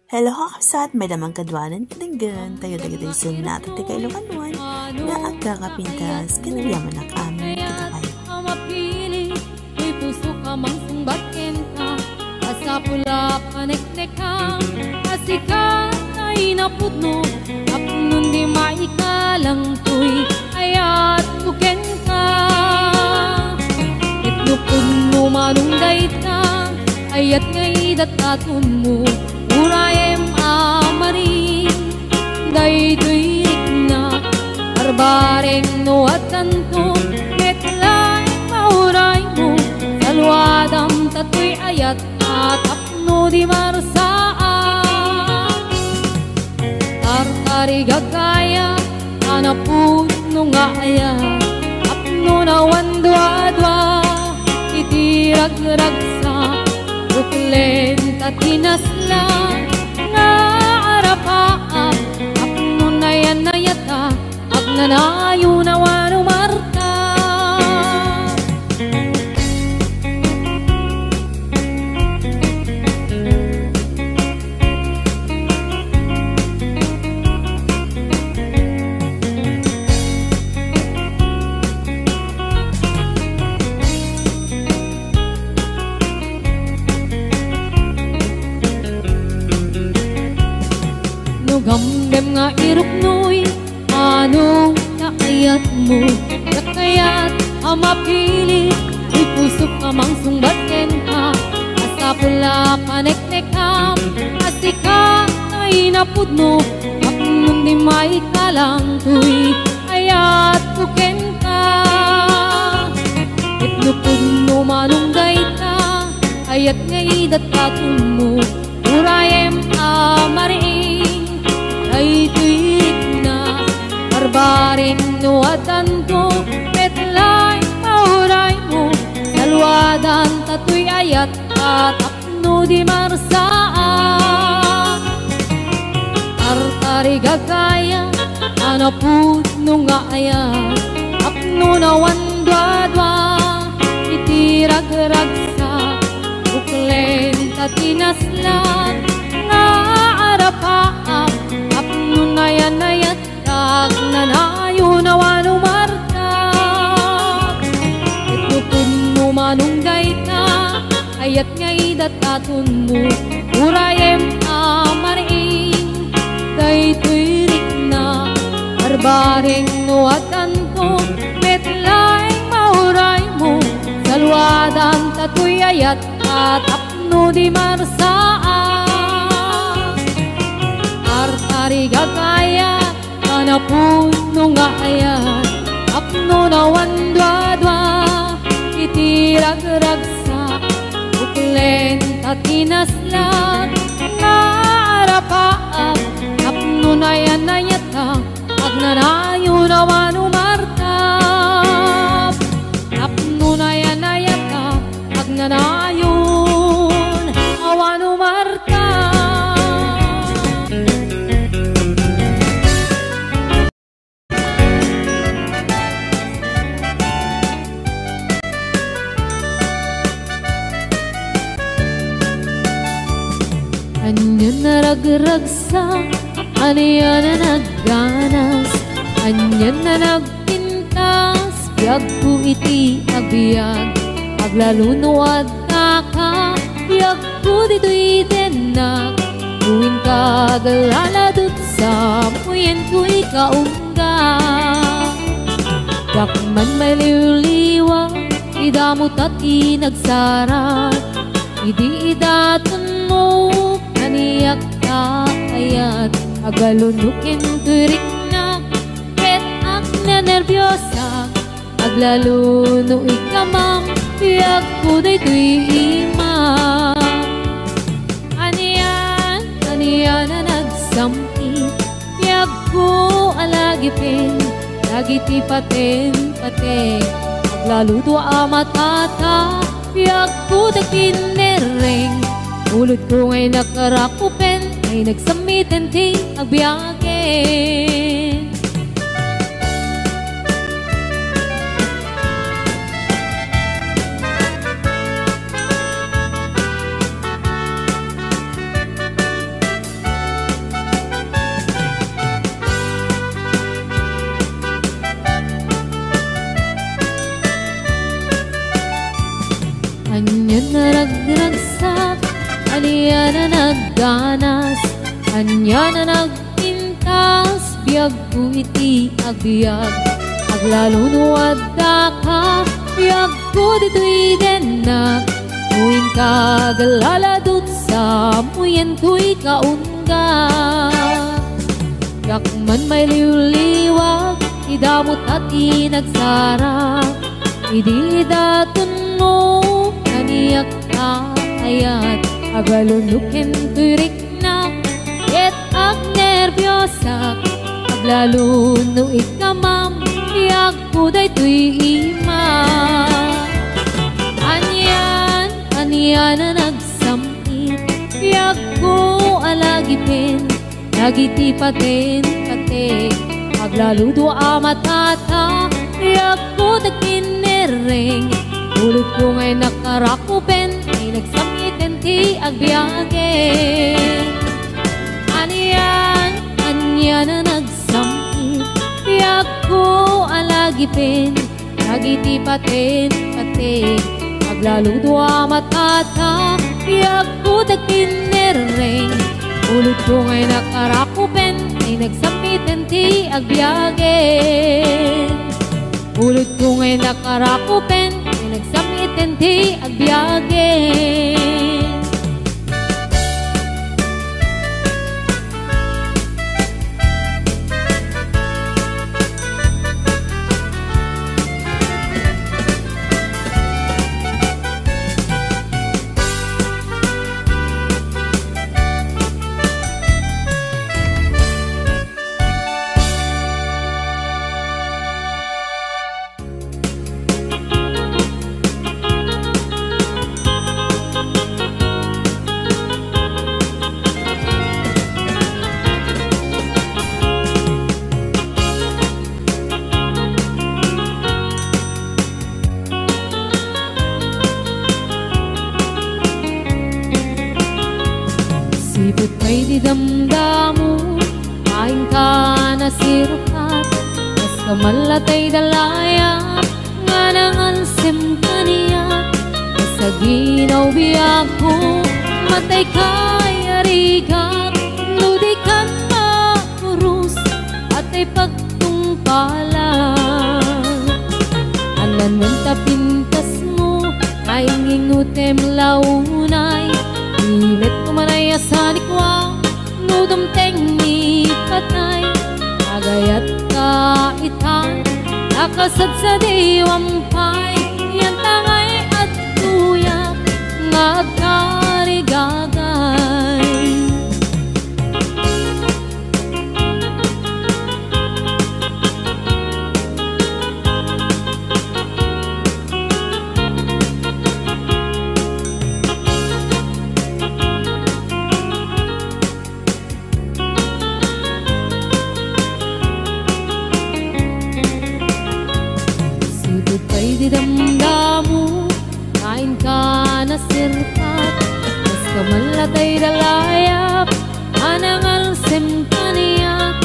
Hello kakabsat, may damang kadwanan kadanggan, tayo tayo sunat at tika ilukanuan, na agkakapintas, kanayaman ang aming katakay. Mapili, may puso ka mang sumbatin ka, asa pula panek-nek ka, kasi ka ay napudno, apnon di maikalang tuy, ayat buken ka. Itnupod mo manunggay ka, ayat ngay datatun mo, urayem amarin, daytoy na barbareng no at tanto, metlay mauray mo, salwadam tatoy ayat at apno di marsaan. Tartari gagaya, anapun no nga ayat, apno na wandwa-dwa, itirag-ragsa, buklen tatinaslan nga arapaan, apno na yan na yata, agnanayo na wano marta. Gamdem nga iruknoy, ano naayat mo, nakayat ang mapili, may puso ka mang sumbatin ka, asa pula panek-nek ka, kasi ka ay napudno, apnon di maikalang tuy, ayat buken ka. Itnupod mo manunggay ka, ayat ngay datatun mo, urayem amaring, ay tuwid na barbaring no at tanto, metlay mauray mo, salwadan tatoy ayat at apno di marsaan. Tartari gagaya, anapud no nga ayat, apno na wandwa-dwa, itirag-ragsa, buklen tatinaslan nga arapaan, nayat kag nanayo na wano marta. Itupun mo manunggay ka, ayat ngay datatun mo, urayem amaring, daytoy rik na barbareng no at tanto, metlay mauray mo, salwadan tatoy ayat at apno di marsaan. Tartari gagaya, anapun no nga ayat, apno na wandwa-dwa, itirag-ragsa, buklen tatinaslan nga arapaan, apno na yan na yata, agnanayo na wano martap, apno na yan na yata, agnanayon awano martap. Anya na ragragsa, anya na nagganas, anya na nagpintas, biyag ko iti agbiag, aglalunuad na ka, biyag ko dito'y denak, tuwing kagaladot sa muyen ko'y kaungga. Dakman may liwliwa, idamot at inagsarat, idi idatun mo, kaniyak ka ayat, agalunukin turik na, ket ak na nervyosa, aglaluno ikamang, biyag ko daytoy ima. Aniyan na nagsampi, biyag ko alagipin, lagiti paten-paten, aglaluto amatata, biyag ko dakinereng, ulod ko ngay nakarakupen, ay nagsamitin ti agbiyagen. ganas, anya na nagpintas, biyag ko iti agbiag. Aglalunuad da ka, biyag ko dito'y denak. Muin ka galaladot sa muyan ko'y kaunga. Yakman may liwliwag, idamot at inagsara. Idi daton mo, kaniyak ka ayat. Agalunukin ko'y riknak, et ag nervyosak. Aglaluno ikamam, iyak ko dayto'y ima. Anya na nagsamit, iyak ko alagipin. Nagiti paten patek, aglaludo amatata. Iyak ko tagkinereng, ulit ko ngay nakarakupen. Ay nagsamiten ti agbiage. Anya na nagsamit, iyak ko alagipin. Nagiti paten patek, aglaludo amatata. Iyak ko tagkinereng, ulit ko ngay nakarakupen. Ay nagsamiten ti agbiage. Ulit ko ngay nakarakupen. Ay nagsamiten ti agbiage. Sipot kay di damdamu, kain ka na sirukat. Mas kamalatay dalaya, nga nangalsim kaniya. Sa ginaw biyak ko, matay kay arigak. Ludikan makurus, at ay pagtungpalan. Anan man tapintas mo, kaing ingutem launay. Imet kumanay asanikwa, nudom tengni patay. Agayat ka itan, nakasad sa diwampay. Yan tangay at tuyak, nga agkarigagay. Di damdamu, kain ka na sirkat. Mas kamalatay dalayap, anangalsim kaniyak.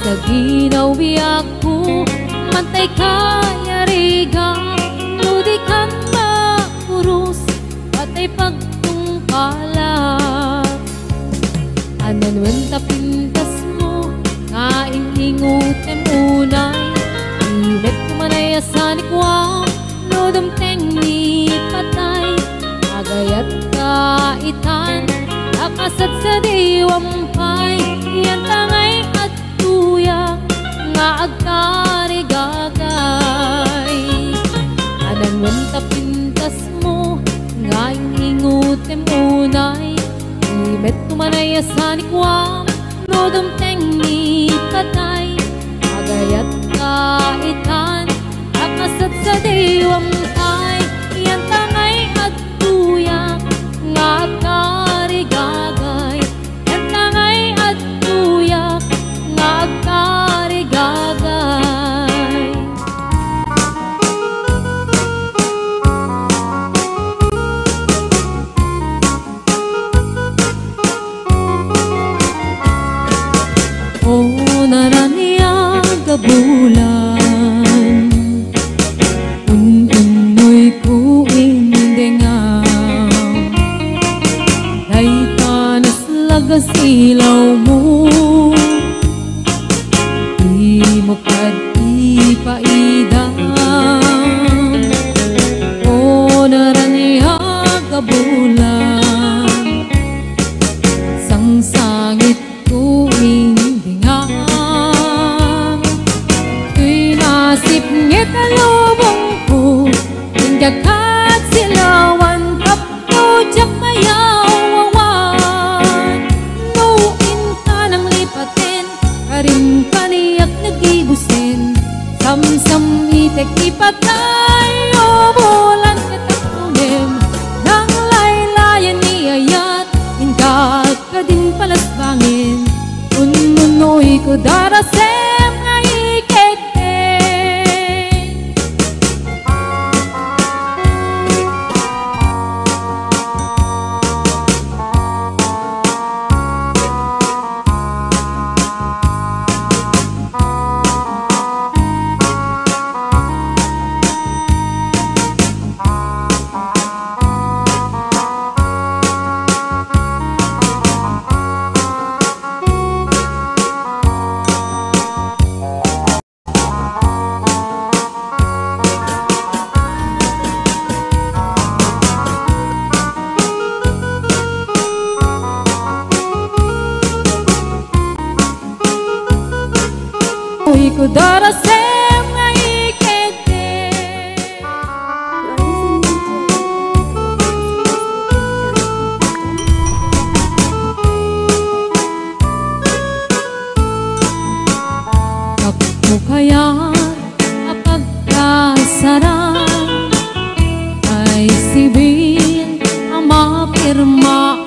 Sa ginaw biyak ko, mantay kaya riga. Ludikan makurus, at ay pagtungkalak. Anan tapintas mo, kain ingutem unay. Imet kumanay asanikwa, nudom tengni patay. Agayat ka itan, nakasad sa diwampay. Yan tangay at tuyak, nga agkarigagay. Anan man tapintas mo, nga ingutem unay. Imet kumanay asanikwa, nudom tengni patay. Agayat ka itan, nakasad sa diwampay. Yan tangay at tuyak, nga agkarigagay. Yan tangay at tuyak, nga agkarigagay. O naraniya gabulan, unoy ko indengaw. tagasilaw mo. Di mo kad ipaidam o naraniya kabulan sang sangit tuwing bingang. Tuy nasip ngit alubong ko hinggakat silawan tapto jak mayaw awan. Nuin ka ng lipatin karing kaniyak nagigusin. Sam-sam itek ipatay o bulan katakunim nang laylayan ni ayat hinggat ka din palasbangin. Ununoy ko darasem nga ikete. Uy ko darasem nga ikete. Kapmo kaya apagkasaran ay sibil ang mapirmaan.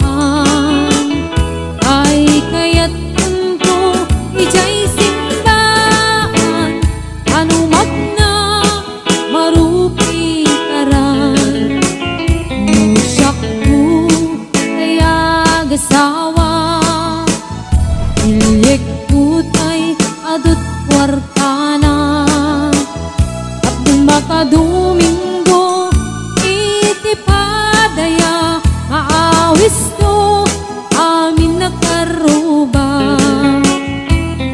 Ay kaya't tunto ijay asawa. Ilik putay adut wartana at makadomingo itipadaya maawis to amin nakaruba.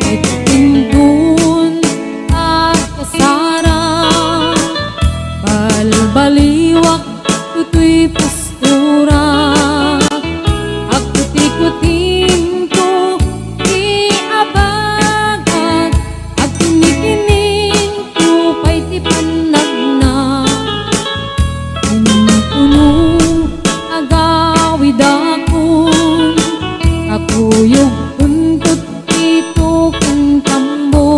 Itintun at kasara balbaliwak tutoy postura. Ikutin ko iabagat at kinikining ko pa'y tipanag na. Puno agawid akon kakuyog puntot ito kang tambo.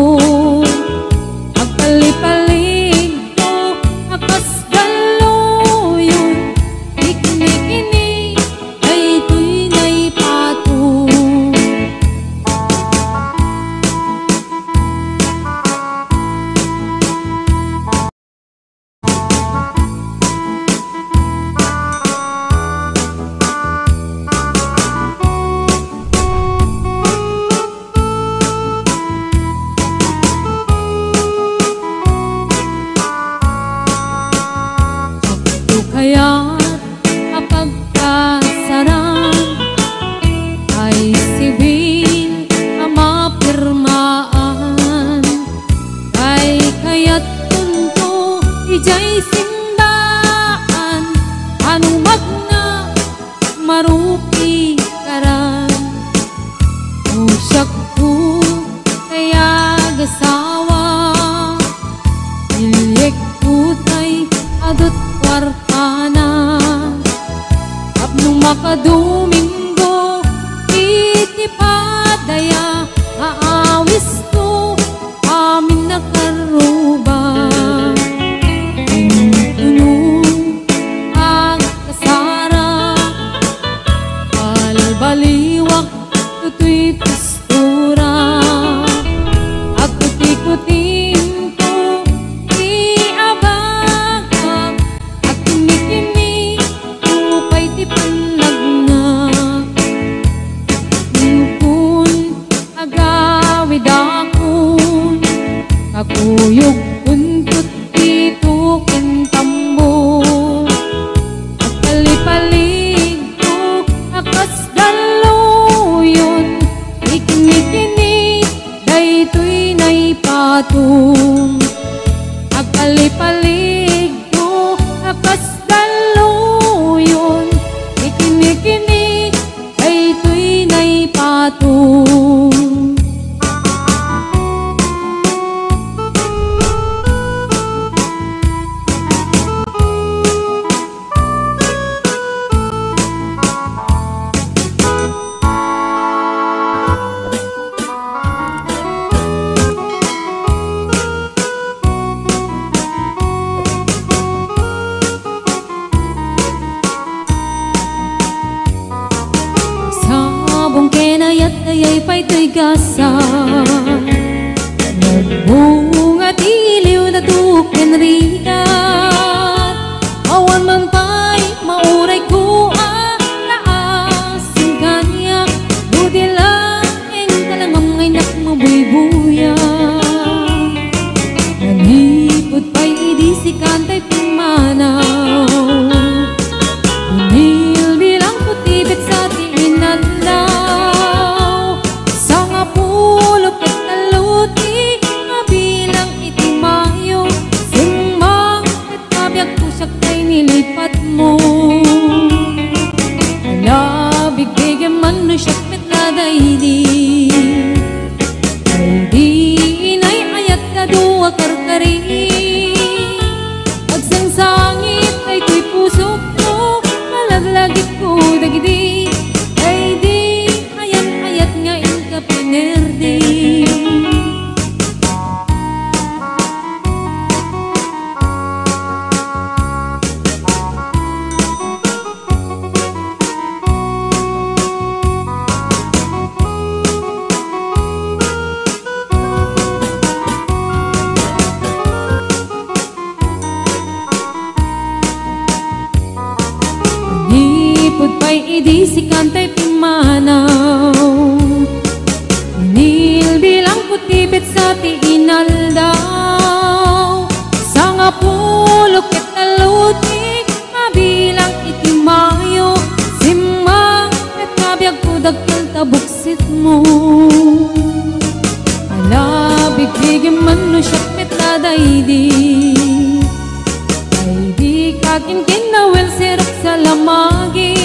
Agpalipalig ko akas galoyon ikinikining ay tuy na'y pato. Sakto kaya't kapagkasaran ay sibil ang mapirmaan. Ay kaya't tunto ijay simbaan anumag na marupi karan. Usyak ko kaya gasawa ilik putay adut wartana tapnong makadomingo itipadaya aawis to amin nakaruba. Tintunong ang kasara balbaliwak tutoy postura. Akut-ikutin ko iabagat at kinikinig ko pa'y tipanag na. Timpun agawid akon kakuyog puntot ito ken tambo. Agpalipalig ko akas galo patung agpalipalig ko akas daluyon ikini-kini ay tuy nay patung. Sabong kenayat ayay pa'y tuy gasa nagbunga tiliw na tuken rigat awan man pa'y mauray ko naasin kanya buti lang ang kalamang ngay nakmabuy-buya nanipod pa'y idisi kantay pumanaw unil bilang putibit sa tinalaw sa nga pulok at naluti mabilang itimayo singmang at kabiyag ko siya kay nilipat mo alabig bigyan man no siya met na daydi ay di inay ayat na duwa karkari agsangsangit ay tuy pusok ko malaglagit ko dagidi ay di ayat nga inka pinerdi. Nipod pa'y idisi kantay pimanaw inil bilang putibit sa tiinaldaw sa nga pulok at naluti mabilang itimayo simang at kabiyag ko dagkal tabuksit mo alabig bigyan man no siyak met na daydi ay di kakin kinawel sirok sa lamagi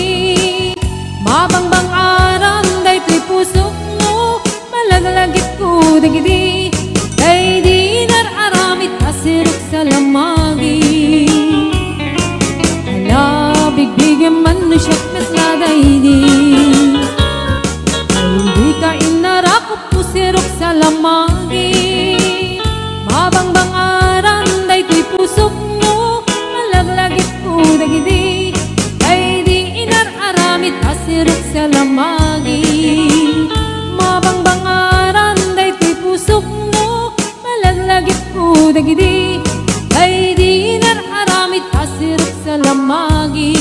mabangbang aram day tuy pusok mo malaglagit ko dagidi ay di nararamit asirok sa lamagi alabig bigyan man no siyak met na daydi ay di ka inarakot ko sirok sa lamagi mabangbang aram day tuy pusok mo malaglagit ko dagidi ay di inararamit asirok sa lamagi mabangbang aram day tuy pusok mo malaglagit ko dagidi ay di inararamit asirok sa lamagi.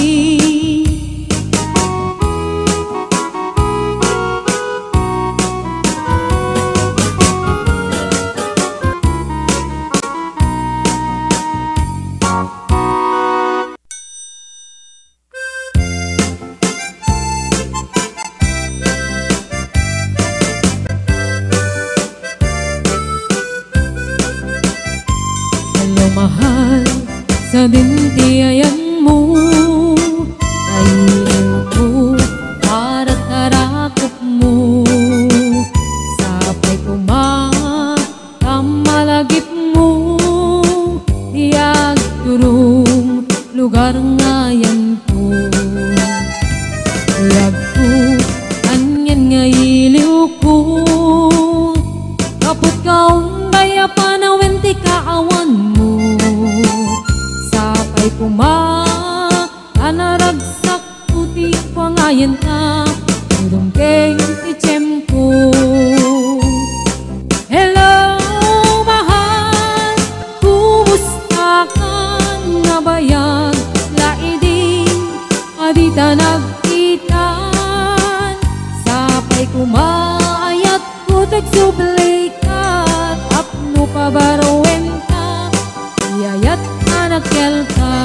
Hello mahal, sa dintiayan mo ay ko para tarakop mo sapay kumamalagip mo tiyag turong lugar ngayan ko tiyag ko kanyan nga iliw ko kapot kaong daya panawin ti kaawan mo sapay anaragsak puti pangayan ka udong keng itiyempo. Hello mahal, kumusta ka nga bayan laiding adita nagkitan sapay kumaayat kutek sublikat apno pabarowen ka iyayat anak kelkay.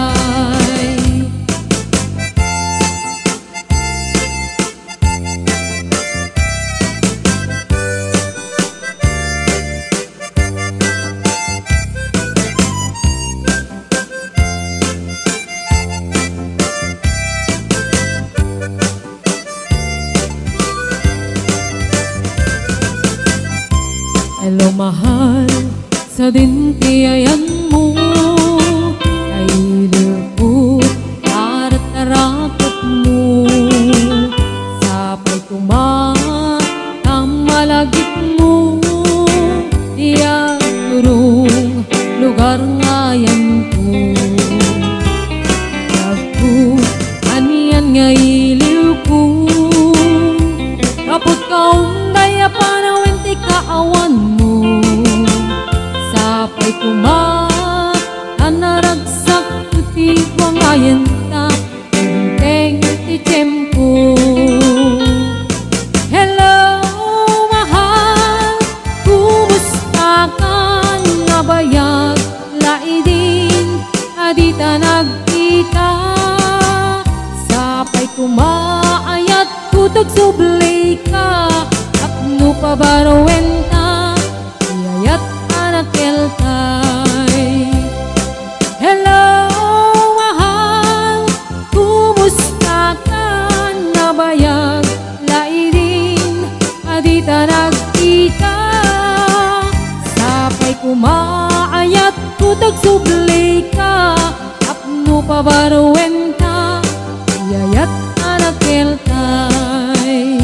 Hello mahal, sa dintiyayan mo ay lupot para tarakot mo. Sapay malagit mo diya turong lugar ngayan ko. Nagpo aniyan nga iliw ko kapot kaong daya panawin ti kaawan mo. Sapay naragsak ti wangayan ta teng ti tiyempo. Hello mahal, kumusta ka nga bayag laidin adita nagkita. Sapay kumaayat kutag sublay ka apno pabarowen ta iyayat anak keltay. Hello mahal, kumusta ka na bayag laidin adita nagkita. Sapay kumaayat kutag sublay ka apno pabarowen ta iyayat anak keltay.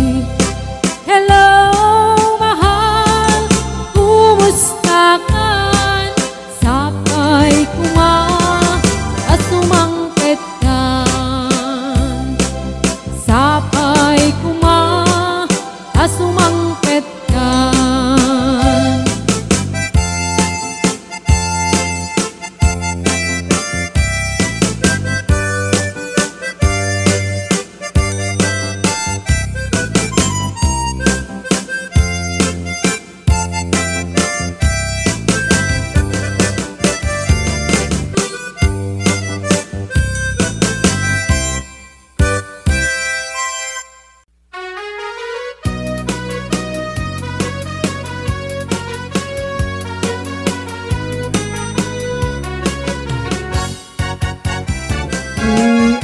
Hello mahal, kumusta ka? Sapay asumangket ka. Sapay asumangket ka.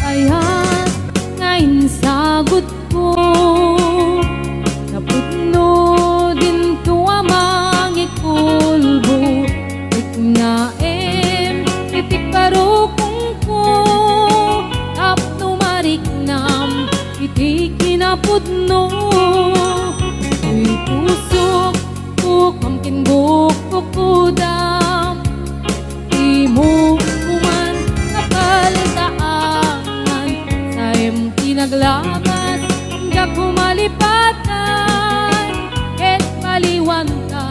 Ayat ngayon sagot ko napudno din tuwa mangikulbo iknaem itik parukong ko tapno mariknam itik kinapudno uy pusok ko kamkin bukok kudam imo kuman kapalitaan naglabas hanggang kumalipatan et paliwan ka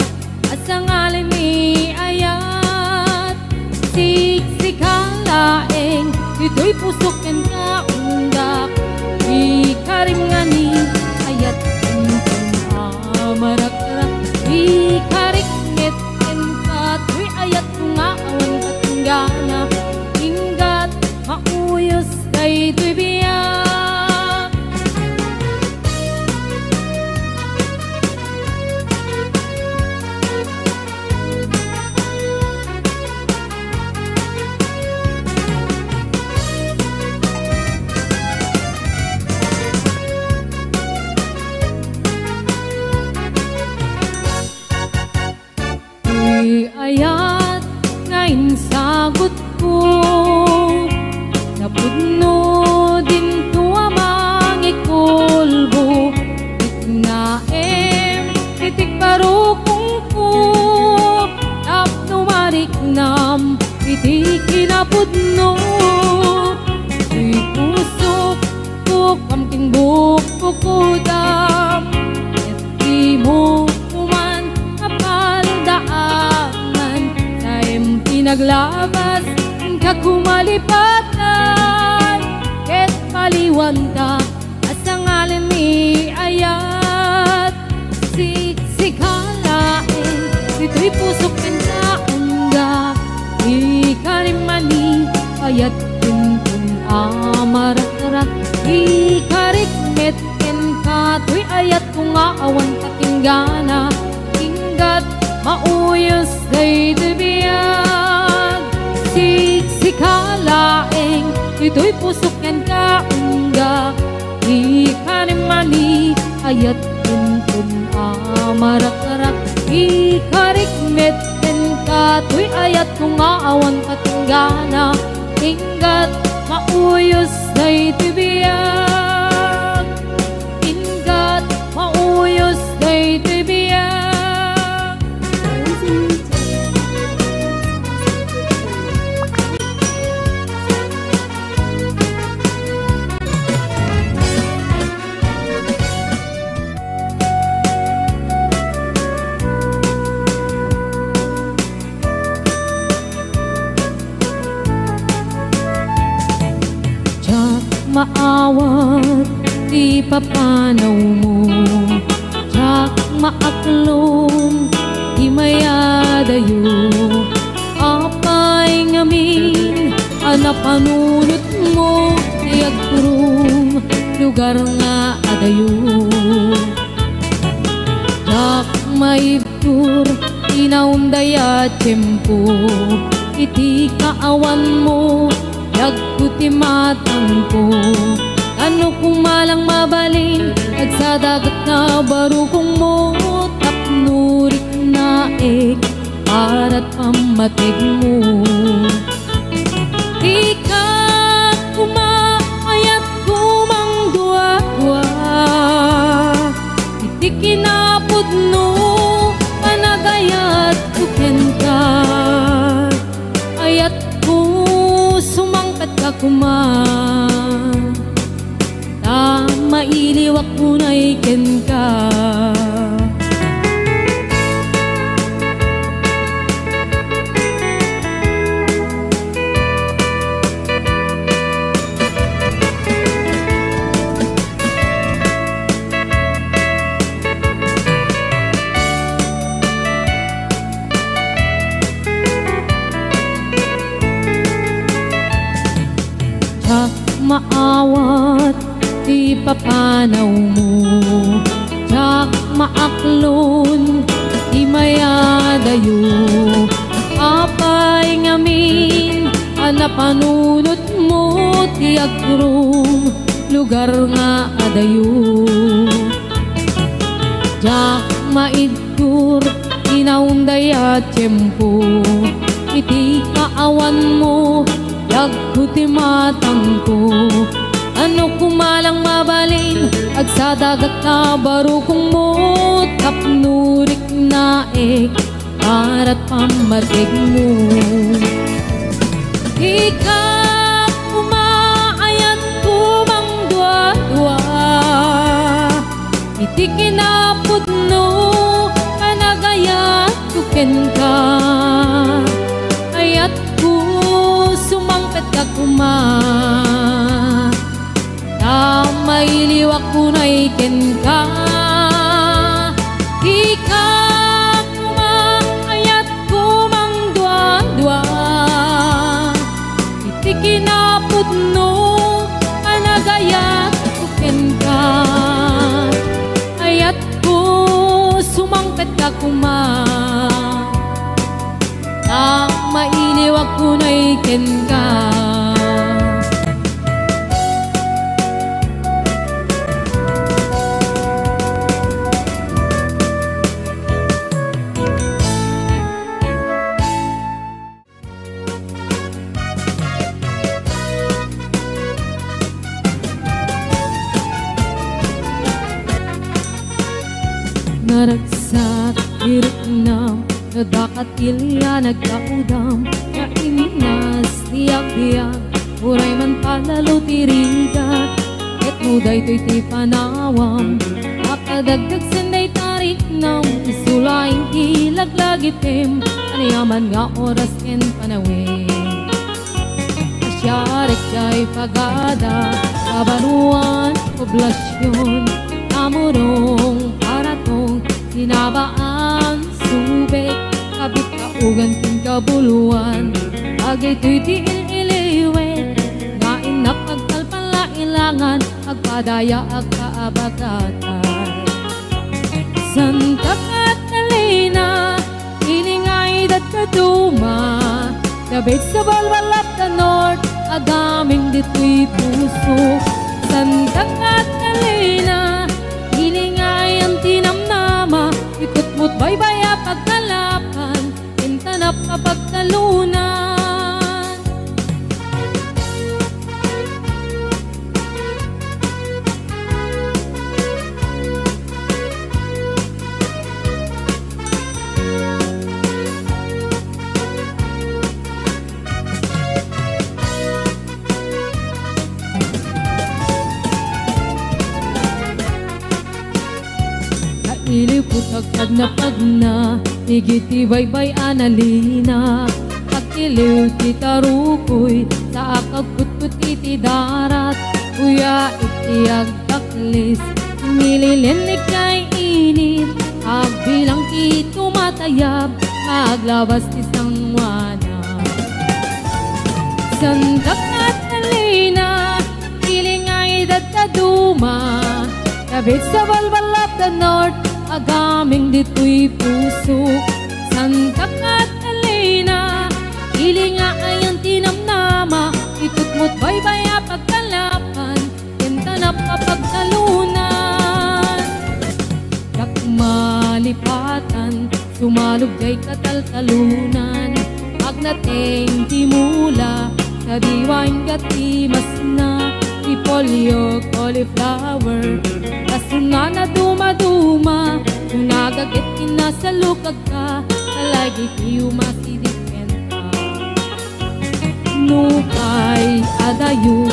at sa ngalan ni ayat siksik-halaeng ito'y pusokin ka undak di karim nga ni ayat amarak-rak di karikmet-en ka to'y ayat nga awan katinggana hinggat mauyos kay to'y biyak. Ayat ngayon sagot ko napudno din tuwa mangikulbo iknaem itik parukong ko tapno mariknam itik kinapudno uy pusok ko kamking bukok kudam et di mo kuman kapaldaan naglabas ka kumalipatan ket paliwan ta at sa ngalan ni ayat siksik-halaeng ito'y pusok ken sa undak ikarimani ayat kuntun amarat-arat ikarikmet ken ka to'y ayat kung aawan katinggana hinggat mauyos day dubiyag siksik-halaeng ito'y pusoken ka undak ikarimani ayat kuntun amarak-arak ikarikmet ken katoy ayat kung aawan katinggana inggat mauyos day tibiyag inggat mauyos day tibiyag. Maawat di papanaw mo jak maaklong di mayadayo apay ngamin anapanunot mo iagturong lugar nga adayo jak maibtur inaundaya tempo iti kaawan mo yagkuti matang ko ano kung malang mabaling nagsadagat na barukong mo tapnurik na para't pamatig mo di ka kumaayat kumang dua-dua iti kinapod no panagayat kuken ka ayat sumangkat ka kuman ta mailiwak mo na iken ka maawat di papanaw mo jak maaklon di mayadayo apay ngamin anapanunot mo ti agturong lugar nga adayo jak maidtur inaundaya tempo iti kaawan mo yagkuti matang ko ano kumalang mabalin agsadagat na barukong mo tapnurik na para't pamatig mo ikaw kumaayat kumang dua-dua iti kinapod no kanagayat kuken ka ayat sumangpet ka kuma na mailiwak ko na iken ka di ka kumaayat kumang dua-dua iti kinapod no anagayat kuken ka ayat ko sumangpet ka kuma na mailiwak ko na iken ka naragsak iriknam nadakat ilya nagkaudam na iminas tiyak-tiyak uray man palalo tirigat ket muday to'y ti panawam makadagdag sanday tarik nam isulaing ilaglagitim anayaman nga oras ken panawin asyarek kay pagada kabanuan poblasyon amurong paratong sinabaan subek kabit kaugan kin kabuluan agay to'y tiil-iliwe nga inak agkalpalailangan agpadaya agkaabagatan Santa Catalina iningay dat kaduma dabit sa balwalat ka north agaming dito'y puso Santa Catalina iningay ang tinamnama ikot mo't baybaya Kagkag na pag na higiti baybay analina pagkiliw ti tarukoy sa akagkutkut iti darat kuya iti agdaklis nililinig kay init agbilang ti tumatayab aglabas ti sangwana sandak at alina piling ay dadaduma kabit sa balbal of the north agaming dito'y puso sandak at alina piling ay ang tinamnama itutmo't baybaya pagkalapan kintanap kapagtalunan malipatan sumalog jay kataltalunan agnating timula sa diwain gati masna ipolyo cauliflower kasuna na dumaduma kung nagagit kinasalukag ka talagi kiyo masidipenta nukay adayo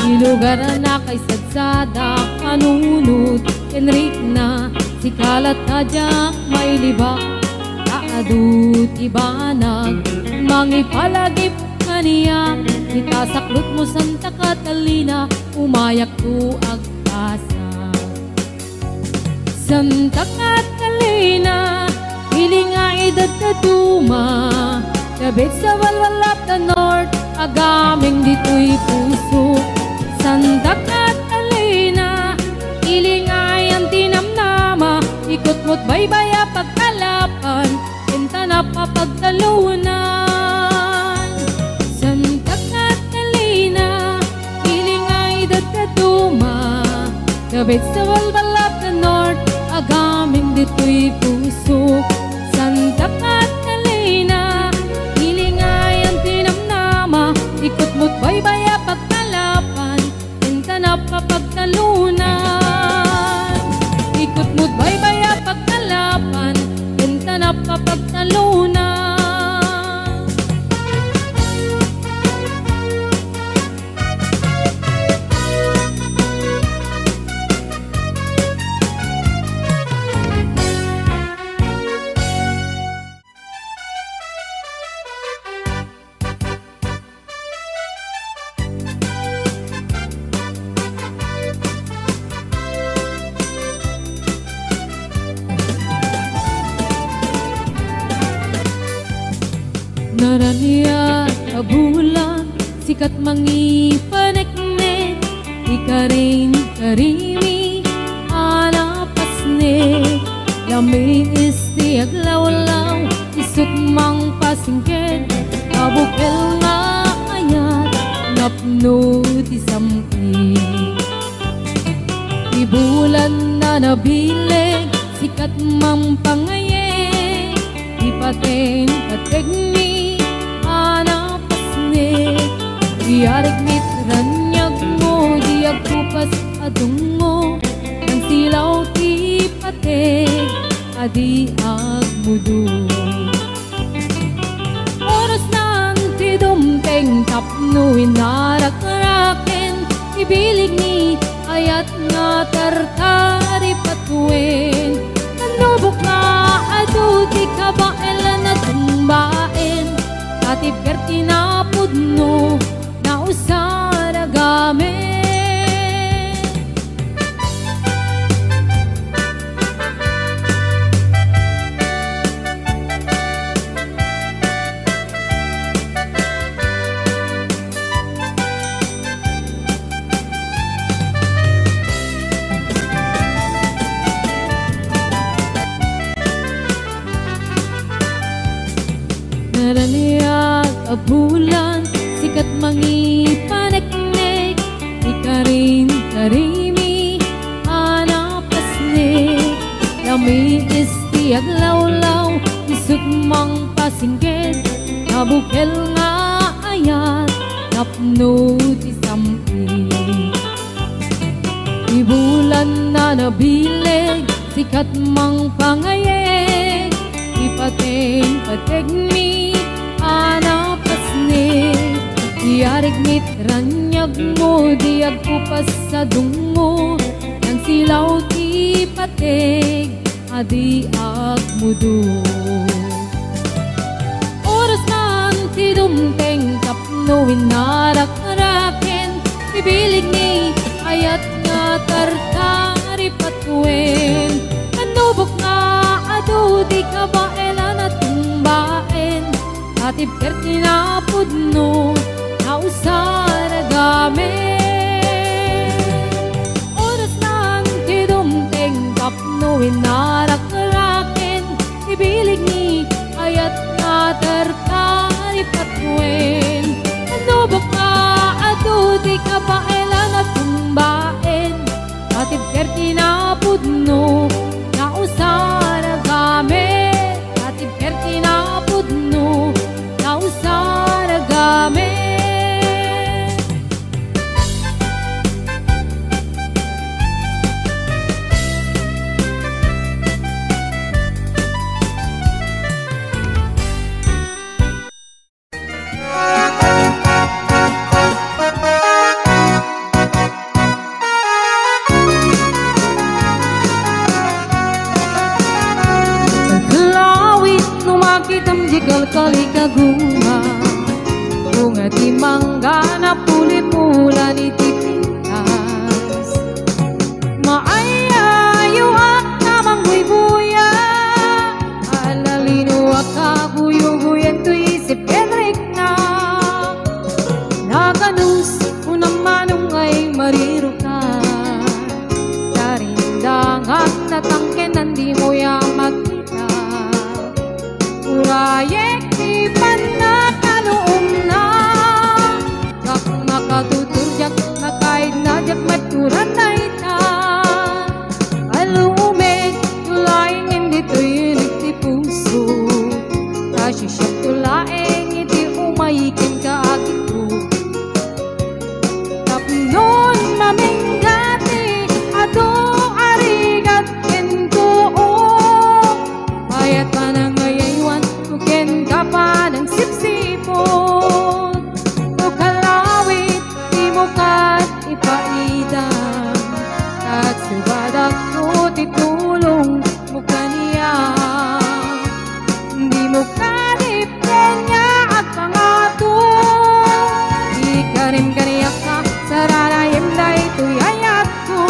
ilugar na kay sadsada kanunod enrik na si kalat tajak may libak kaadut ibanag mangipalagip kaniya itasaklot mo Santa Catalina umayak tu agpasa Santa Catalina hiling nga edad katuma kabit sa walwalap na north agaming dito'y puso Santa Catalina hiling ay ang tinamnama ikot mo't baybaya pagkalapan kinta na papagtalunan Santa Catalina hiling ay dadaduma kabit sa walbalap na north agaming dito'y puso Santa Catalina hiling ay ang tinamnama ikot mo't baybaya pagkalapan kinta na papagtalunan ikot mo't baybaya pagkalapan kinta na papagtalunan naraniya kabulan sikat mangipaneknek ikarin karimi anapasne lami isti aglawlaw isut mang pasingket abukel nga ayat napno ti sampi ibulan na nabileg sikat mang pangayek ipaten kategni diarig mitranyag mo diag kupas adung mo ang silaw ti pateg adi agmudo oras nang ti dumteng tapno inarak-raken ibilig ni ayat nga tartari patuin nanubok na adu ti kabaelan na tumbaen atib kerti na pudno usara gamit naraniya kabulan sikat mangipaneknek ikarin karimi anapasnek lami isti aglawlaw isut mang pasingket nabukel nga ayat napno ti sampi ibulan na nabileg sikat mang pangayek ipaten pategni anapasnek diarig mitranyag mo diag kupas sa dungo ng silaw ti pateg adi agmudu. Oras man ti dumteng tapno winarak-raken, bibilig ni ayat nga tartari patuin. Kanubok nga adu di kabaelan at tumbaen, atib kerti na pudno na usara gamen. Oras lang ti dumteng tapno winarak-raken, ibilig ni ayat nga tartari patuin. Kanubok nga adu di kabaelan at tumbaen, atib kerti na pudno na usara gamen. Atib kerti na pudno na usara gamen. Kali kaguma bunga di mangga na puli-pula ni tipintas, maayayo at namang buy-buya, alalino akabuyo-buyan to isip Henrik na naganus unang manong ay marirukan, darindangan na tangken nandi mo yang magkita, urayek tutujak makaid na jak maturan na ita, alumig tulaing hindi tuyinig ti puso, kasisyak tulaing iti umayikin ka agito, tapnon maminggati ato arigat kentuo, ayat pa nang ngayaywan tuken ka pa ng sipsipon, kat ipaidang at subadak ko titulong mo kaniya, di mo kanipin niya at pangato, ikarim kaniyak ka saranayim na ito'y ayat ko.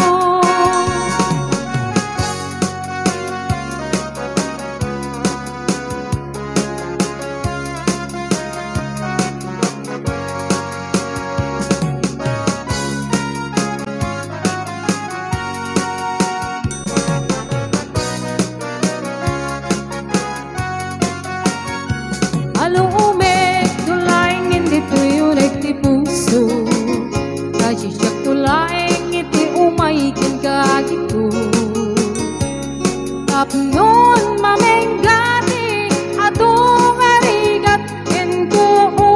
Tapnon maminggati atong arigat kentuo,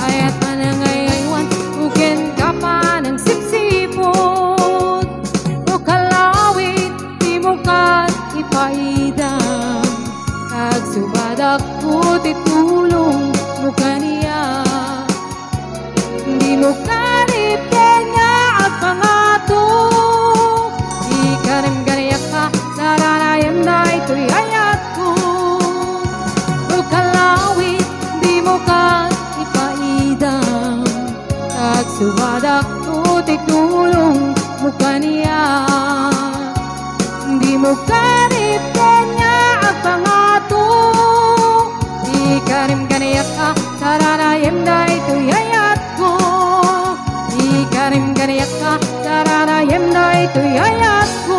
ayat pa na ngayaywan uken ka pa ng sipsipot, o kalawit di mo kat ipaidang, agsubadak ko titulong mo kaniya, di mo kanipin niya at pangato, ikarim ganayak ka saranayam na ito'y ayat ko, o kalawit di mo ka ipaidang, agsubadak ko titulong mo kaniya, di mo kanipin niya at pangato, ikarim ganayak ka saranayam na ito'y ayat ko, ikarim ganayak ka saranayam na ito'y ayat ko.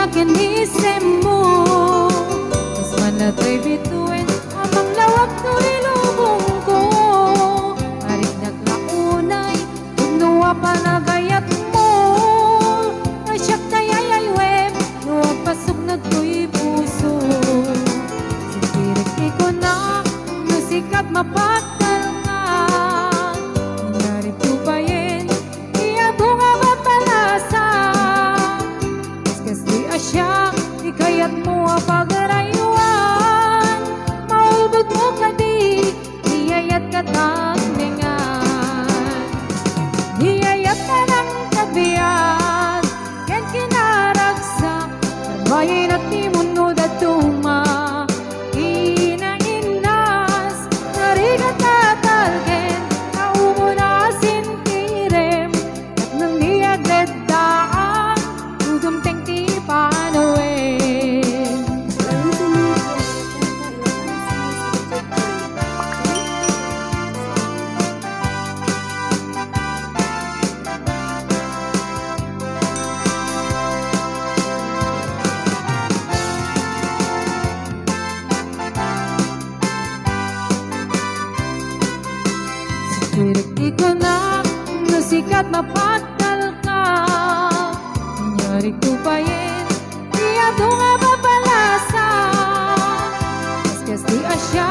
Kinisem mo mas manatoy bituin amang lawak to'y lubong ko, arik naglaunay nuwa pa nagayat mo, asyak tayayay web nuwag pasok na to'y puso, sintirik ko na nusikap mapagtal ka, hinarito bayin iya bunga mapalasa, kaskas at mo pagarayuan, maulbog mo kadi, hiyayat ka taglingan. Hiyayat ka ng kabiyan, yan kinaragsak, karbayin at di mundo datuma. Ina-inas, narigat at algen, naumo na sintirem, at naniyag ledaan, udumteng ti panawin. Sirik ko na, nasikat mapatal ka, nangyari ko pa yin, di ato nga papalasa, kaskas di asya,